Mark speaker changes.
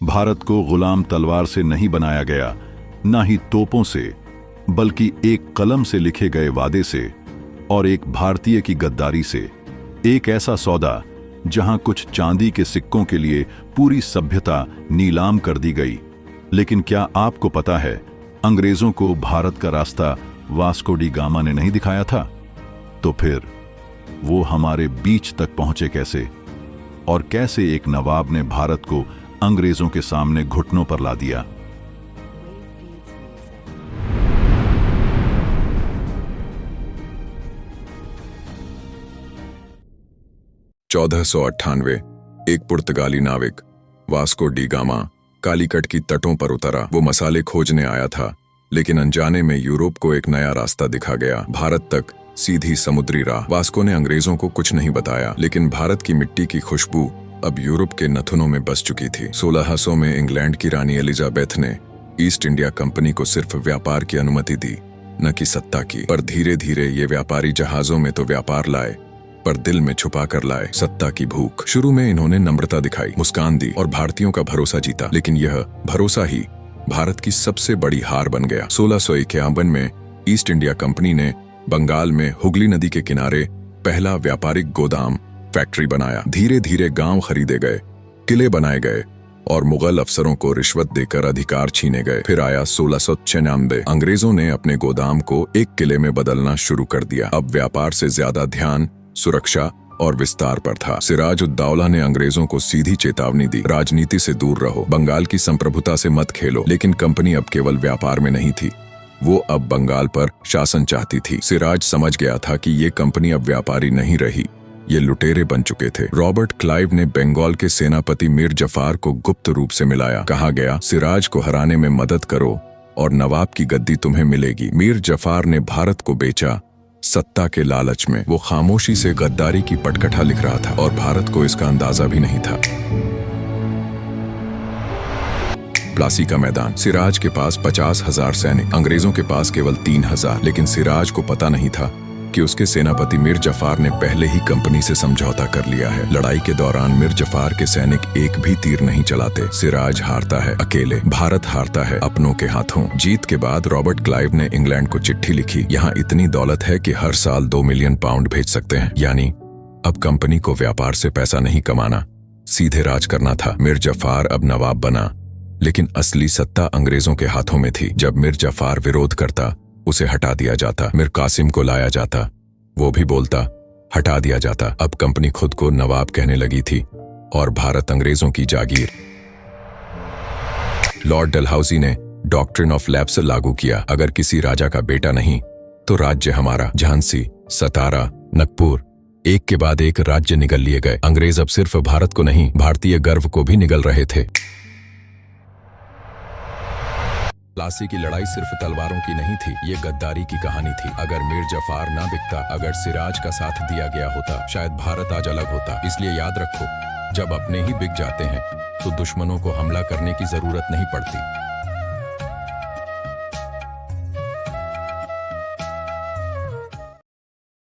Speaker 1: भारत को गुलाम तलवार से नहीं बनाया गया, ना ही तोपों से, बल्कि एक कलम से लिखे गए वादे से और एक भारतीय की गद्दारी से। एक ऐसा सौदा जहां कुछ चांदी के सिक्कों के लिए पूरी सभ्यता नीलाम कर दी गई। लेकिन क्या आपको पता है, अंग्रेजों को भारत का रास्ता वास्को डी गामा ने नहीं दिखाया था? तो फिर वो हमारे बीच तक पहुंचे कैसे? और कैसे एक नवाब ने भारत को अंग्रेजों के सामने घुटनों पर ला दिया?
Speaker 2: चौदह सौ 98 एक पुर्तगाली नाविक वास्को डी गामा कालीकट की तटों पर उतरा। वो मसाले खोजने आया था, लेकिन अनजाने में यूरोप को एक नया रास्ता दिखा गया, भारत तक सीधी समुद्री राह। वास्को ने अंग्रेजों को कुछ नहीं बताया, लेकिन भारत की मिट्टी की खुशबू अब यूरोप के नथुनों में बस चुकी थी। 1600 में इंग्लैंड की रानी एलिजाबेथ ने ईस्ट इंडिया कंपनी को सिर्फ व्यापार की अनुमति दी, न कि सत्ता की। पर धीरे धीरे ये व्यापारी जहाजों में तो व्यापार लाए, पर दिल में छुपा कर लाए सत्ता की भूख। शुरू में इन्होंने नम्रता दिखाई, मुस्कान दी और भारतीयों का भरोसा जीता, लेकिन यह भरोसा ही भारत की सबसे बड़ी हार बन गया। 1651 में ईस्ट इंडिया कंपनी ने बंगाल में हुगली नदी के किनारे पहला व्यापारिक गोदाम फैक्ट्री बनाया। धीरे धीरे गांव खरीदे गए, किले बनाए गए और मुगल अफसरों को रिश्वत देकर अधिकार छीने गए। फिर आया 1696। अंग्रेजों ने अपने गोदाम को एक किले में बदलना शुरू कर दिया। अब व्यापार से ज्यादा ध्यान सुरक्षा और विस्तार पर था। सिराज उद दौला ने अंग्रेजों को सीधी चेतावनी दी, राजनीति से दूर रहो, बंगाल की संप्रभुता से मत खेलो। लेकिन कंपनी अब केवल व्यापार में नहीं थी, वो अब बंगाल पर शासन चाहती थी। सिराज समझ गया था कि ये कंपनी अब व्यापारी नहीं रही, ये लुटेरे बन चुके थे। रॉबर्ट क्लाइव ने बंगाल के सेनापति मीर जफार को गुप्त रूप से मिलाया। कहा गया, सिराज को हराने में मदद करो और नवाब की गद्दी तुम्हें मिलेगी। मीर जफार ने भारत को बेचा सत्ता के लालच में। वो खामोशी से गद्दारी की पटकथा लिख रहा था और भारत को इसका अंदाजा भी नहीं था। प्लासी का मैदान। सिराज के पास 50,000 सैनिक, अंग्रेजों के पास केवल 3,000। लेकिन सिराज को पता नहीं था कि उसके सेनापति मीर जफार ने पहले ही कंपनी से समझौता कर लिया है। लड़ाई के दौरान मीर जफार के सैनिक एक भी तीर नहीं चलाते। सिराज हारता है अकेले, भारत हारता है अपनों के हाथों। जीत के बाद रॉबर्ट क्लाइव ने इंग्लैंड को चिट्ठी लिखी, यहाँ इतनी दौलत है कि हर साल 2 मिलियन पाउंड भेज सकते हैं। यानी अब कंपनी को व्यापार से पैसा नहीं कमाना, सीधे राज करना था। मीर जफार अब नवाब बना, लेकिन असली सत्ता अंग्रेजों के हाथों में थी। जब मीर जफार विरोध करता, उसे हटा दिया जाता। मीर कासिम को लाया जाता, वो भी बोलता, हटा दिया जाता। अब कंपनी खुद को नवाब कहने लगी थी और भारत अंग्रेजों की जागीर। लॉर्ड डलहौजी ने डॉक्ट्रिन ऑफ लैप्स लागू किया। अगर किसी राजा का बेटा नहीं तो राज्य हमारा। झांसी, सतारा, नागपुर, एक के बाद एक राज्य निगल लिए गए। अंग्रेज अब सिर्फ भारत को नहीं, भारतीय गर्व को भी निगल रहे थे। प्लासी की लड़ाई सिर्फ तलवारों की नहीं थी, ये गद्दारी की कहानी थी। अगर मीर जफार ना बिकता, अगर सिराज का साथ दिया गया होता, शायद भारत आज अलग होता। इसलिए याद रखो, जब अपने ही बिक जाते हैं तो दुश्मनों को हमला करने की जरूरत नहीं पड़ती।